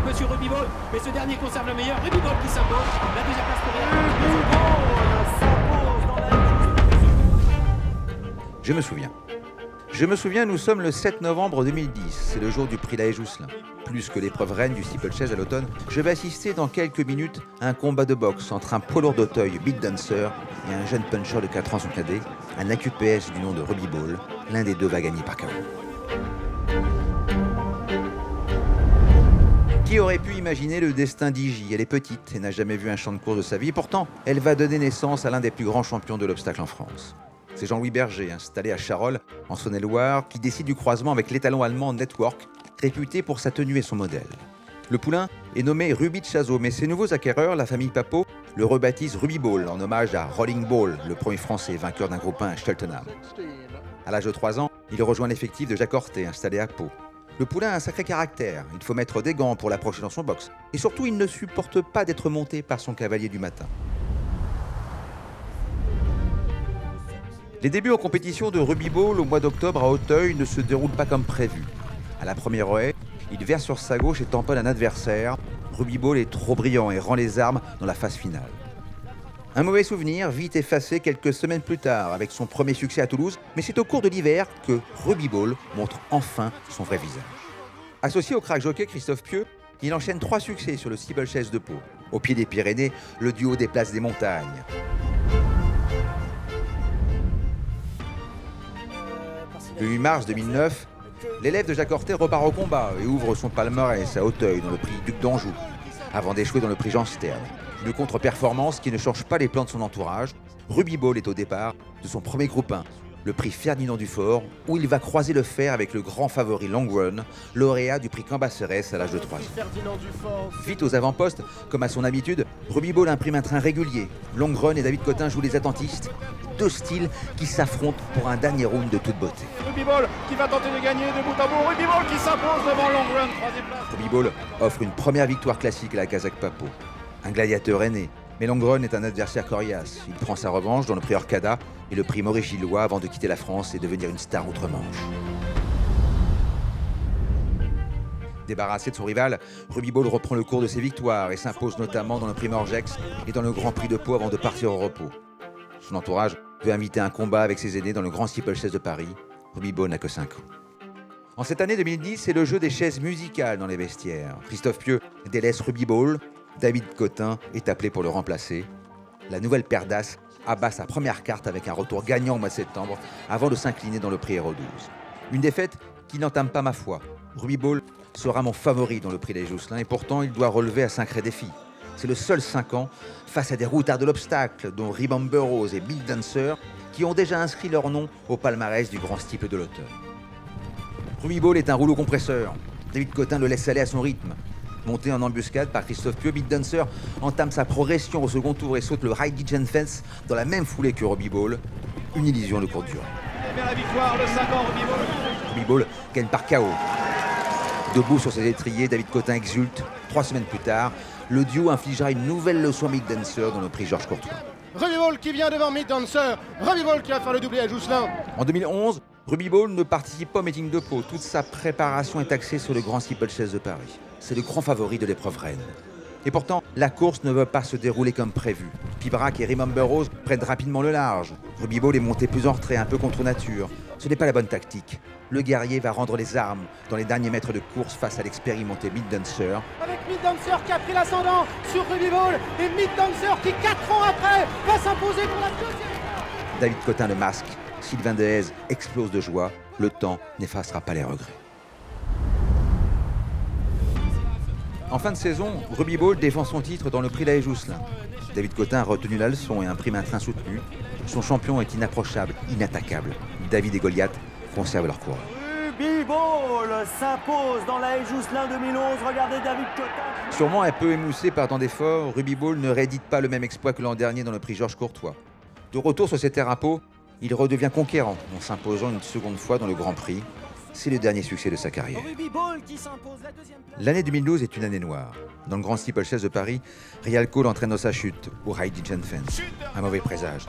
monsieur Rugby-Ball, mais ce dernier conserve le meilleur. Rugby-Ball qui s'impose. La deuxième place pour rien. Je me souviens, nous sommes le 7 novembre 2010, c'est le jour du prix La Haye-Jousselin. Plus que l'épreuve reine du steeplechase à l'automne, je vais assister dans quelques minutes à un combat de boxe entre un poids lourd d'Auteuil, Beat Dancer, et un jeune puncher de 4 ans son cadet, un AQPS du nom de Rugby-Ball. L'un des deux va gagner par KO. Qui aurait pu imaginer le destin d'Igi? Elle est petite et n'a jamais vu un champ de course de sa vie. Pourtant, elle va donner naissance à l'un des plus grands champions de l'obstacle en France. C'est Jean-Louis Berger, installé à Charolles, en Saône-et-Loire, qui décide du croisement avec l'étalon allemand Network, réputé pour sa tenue et son modèle. Le poulain est nommé Ruby de Chazot, mais ses nouveaux acquéreurs, la famille Papot, le rebaptisent Rugby-Ball en hommage à Rolling Ball, le premier français vainqueur d'un groupe 1 à Cheltenham. À l'âge de 3 ans, il rejoint l'effectif de Jacques Orté, installé à Pau. Le poulain a un sacré caractère, il faut mettre des gants pour l'approcher dans son box. Et surtout, il ne supporte pas d'être monté par son cavalier du matin. Les débuts en compétition de Rugby-Ball au mois d'octobre à Auteuil ne se déroulent pas comme prévu. À la première haie, il verse sur sa gauche et tamponne un adversaire. Rugby-Ball est trop brillant et rend les armes dans la phase finale. Un mauvais souvenir vite effacé quelques semaines plus tard avec son premier succès à Toulouse, mais c'est au cours de l'hiver que Rugby-Ball montre enfin son vrai visage. Associé au crack jockey Christophe Pieux, il enchaîne 3 succès sur le steeplechase de Pau. Au pied des Pyrénées, le duo déplace des montagnes. Le 8 mars 2009, l'élève de Jacques Orté repart au combat et ouvre son palmarès à Auteuil dans le prix Duc d'Anjou, avant d'échouer dans le prix Jean Stern. Une contre-performance qui ne change pas les plans de son entourage. Rugby-Ball est au départ de son premier groupe 1, le prix Ferdinand Dufort, où il va croiser le fer avec le grand favori Long Run, lauréat du prix Cambacérès à l'âge de 3 ans. Vite aux avant-postes, comme à son habitude, Rugby-Ball imprime un train régulier. Long Run et David Cotin jouent les attentistes, 2 styles qui s'affrontent pour un dernier round de toute beauté. Rugby-Ball qui va tenter de gagner de bout à bout. Rugby-Ball qui s'impose devant Long Run, 3e place. Rugby-Ball offre une première victoire classique à la Kazakh Papot. Un gladiateur est né, mais Long Run est un adversaire coriace. Il prend sa revanche dans le prix Orcada et le prix Maurice Gillois avant de quitter la France et devenir une star outre-Manche. Débarrassé de son rival, Rugby-Ball reprend le cours de ses victoires et s'impose notamment dans le prix Morgex et dans le Grand Prix de Pau avant de partir au repos. Son entourage veut inviter un combat avec ses aînés dans le Grand Steeplechase de Paris. Rugby-Ball n'a que 5 ans. En cette année 2010, c'est le jeu des chaises musicales dans les vestiaires. Christophe Pieux délaisse Rugby-Ball. David Cotin est appelé pour le remplacer. La nouvelle paire d'As abat sa première carte avec un retour gagnant au mois de septembre avant de s'incliner dans le prix Héro 12. Une défaite qui n'entame pas ma foi. Rugby-Ball sera mon favori dans le prix La Haye-Jousselin et pourtant il doit relever un sacré défi. C'est le seul 5 ans face à des routards de l'obstacle dont Remember Rose et Beat Dancer qui ont déjà inscrit leur nom au palmarès du grand steeple de l'automne. Rugby-Ball est un rouleau compresseur. David Cotin le laisse aller à son rythme. Monté en embuscade par Christophe Pieux, Beat Dancer entame sa progression au second tour et saute le High Ditch Fence dans la même foulée que Rugby-Ball. Une illusion de courte durée. Vers la victoire, le 5 ans Rugby-Ball. Rugby-Ball gagne par KO. Debout sur ses étriers, David Cotin exulte. 3 semaines plus tard, le duo infligera une nouvelle leçon à Beat Dancer dans le prix Georges Courtois. Rugby-Ball qui vient devant Beat Dancer. Rugby-Ball qui va faire le doublé à Jousselin. En 2011, Rugby-Ball ne participe pas au meeting de Pau. Toute sa préparation est axée sur le Grand Steeplechase de Paris. C'est le grand favori de l'épreuve reine. Et pourtant, la course ne va pas se dérouler comme prévu. Pibrac et Remember Rose prennent rapidement le large. Rugby-Ball est monté plus en retrait, un peu contre nature. Ce n'est pas la bonne tactique. Le guerrier va rendre les armes dans les derniers mètres de course face à l'expérimenté Beat Dancer. Avec Beat Dancer qui a pris l'ascendant sur Rugby-Ball et Beat Dancer qui 4 ans après va s'imposer pour la 2e fois. David Cotin le masque. Sylvain Dehaze explose de joie. Le temps n'effacera pas les regrets. En fin de saison, Rugby-Ball défend son titre dans le prix La Haye-Jousselin. David Cotin a retenu la leçon et imprime un train soutenu. Son champion est inapprochable, inattaquable. David et Goliath conservent leur courage. Rugby-Ball s'impose dans la Haye-Jousselin 2011. Regardez David Cotin. Sûrement un peu émoussé par tant d'efforts, Rugby-Ball ne réédite pas le même exploit que l'an dernier dans le prix Georges Courtois. De retour sur ses terres à Pau, il redevient conquérant en s'imposant une seconde fois dans le Grand Prix. C'est le dernier succès de sa carrière. L'année 2012 est une année noire. Dans le Grand Steeplechase de Paris, Rialco l'entraîne dans sa chute, au High Ditch Fence. Un mauvais présage.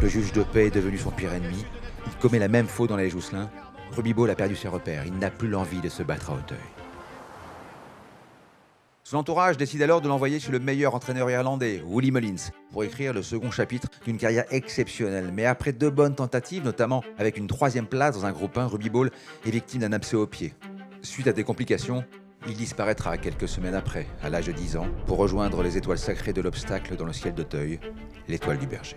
Le juge de paix est devenu son pire ennemi. Il commet la même faute dans la Haye-Jousselin. Rugby-Ball a perdu ses repères. Il n'a plus l'envie de se battre à Auteuil. Son entourage décide alors de l'envoyer chez le meilleur entraîneur irlandais, Willie Mullins, pour écrire le second chapitre d'une carrière exceptionnelle. Mais après 2 bonnes tentatives, notamment avec une 3e place dans un groupe 1, Robbie Ball est victime d'un abcès au pied. Suite à des complications, il disparaîtra quelques semaines après, à l'âge de 10 ans, pour rejoindre les étoiles sacrées de l'obstacle dans le ciel d'Auteuil, l'étoile du berger.